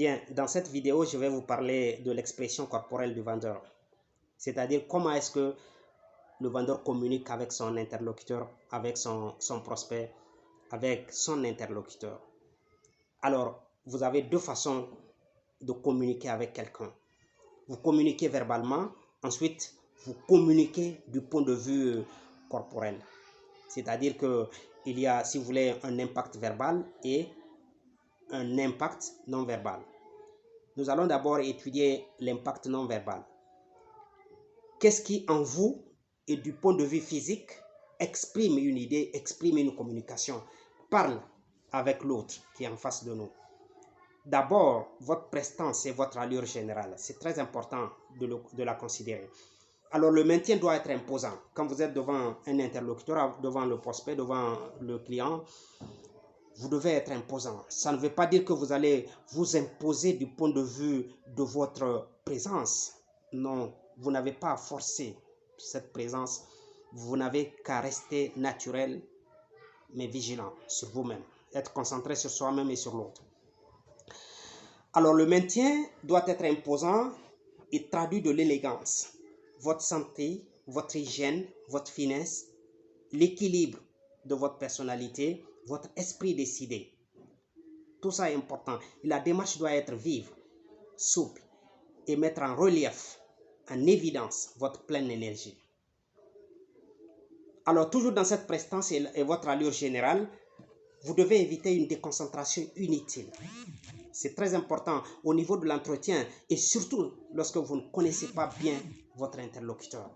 Bien, dans cette vidéo, je vais vous parler de l'expression corporelle du vendeur. C'est-à-dire comment est-ce que le vendeur communique avec son interlocuteur, avec son prospect, avec son interlocuteur. Alors, vous avez deux façons de communiquer avec quelqu'un. Vous communiquez verbalement, ensuite, vous communiquez du point de vue corporel. C'est-à-dire qu'il y a, si vous voulez, un impact verbal et un impact non verbal. Nous allons d'abord étudier l'impact non verbal. Qu'est-ce qui, en vous et du point de vue physique, exprime une idée, exprime une communication, parle avec l'autre qui est en face de nous? D'abord, votre prestance et votre allure générale. C'est très important de la considérer. Alors, le maintien doit être imposant. Quand vous êtes devant un interlocuteur, devant le prospect, devant le client, vous devez être imposant. Ça ne veut pas dire que vous allez vous imposer du point de vue de votre présence. Non, vous n'avez pas à forcer cette présence. Vous n'avez qu'à rester naturel, mais vigilant sur vous-même. Être concentré sur soi-même et sur l'autre. Alors, le maintien doit être imposant et traduit de l'élégance. Votre santé, votre hygiène, votre finesse, l'équilibre de votre personnalité, votre esprit décidé. Tout ça est important. La démarche doit être vive, souple et mettre en relief, en évidence, votre pleine énergie. Alors, toujours dans cette prestance et votre allure générale, vous devez éviter une déconcentration inutile. C'est très important au niveau de l'entretien et surtout lorsque vous ne connaissez pas bien votre interlocuteur.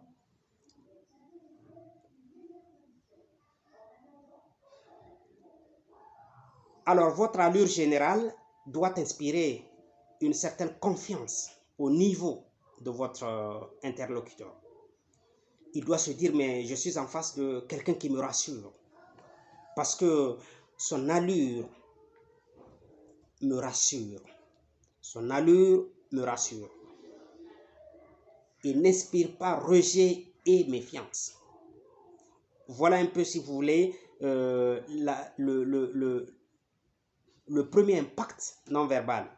Alors, votre allure générale doit inspirer une certaine confiance au niveau de votre interlocuteur. Il doit se dire, mais je suis en face de quelqu'un qui me rassure. Parce que son allure me rassure. Son allure me rassure. Il n'inspire pas rejet et méfiance. Voilà un peu, si vous voulez, le premier impact non verbal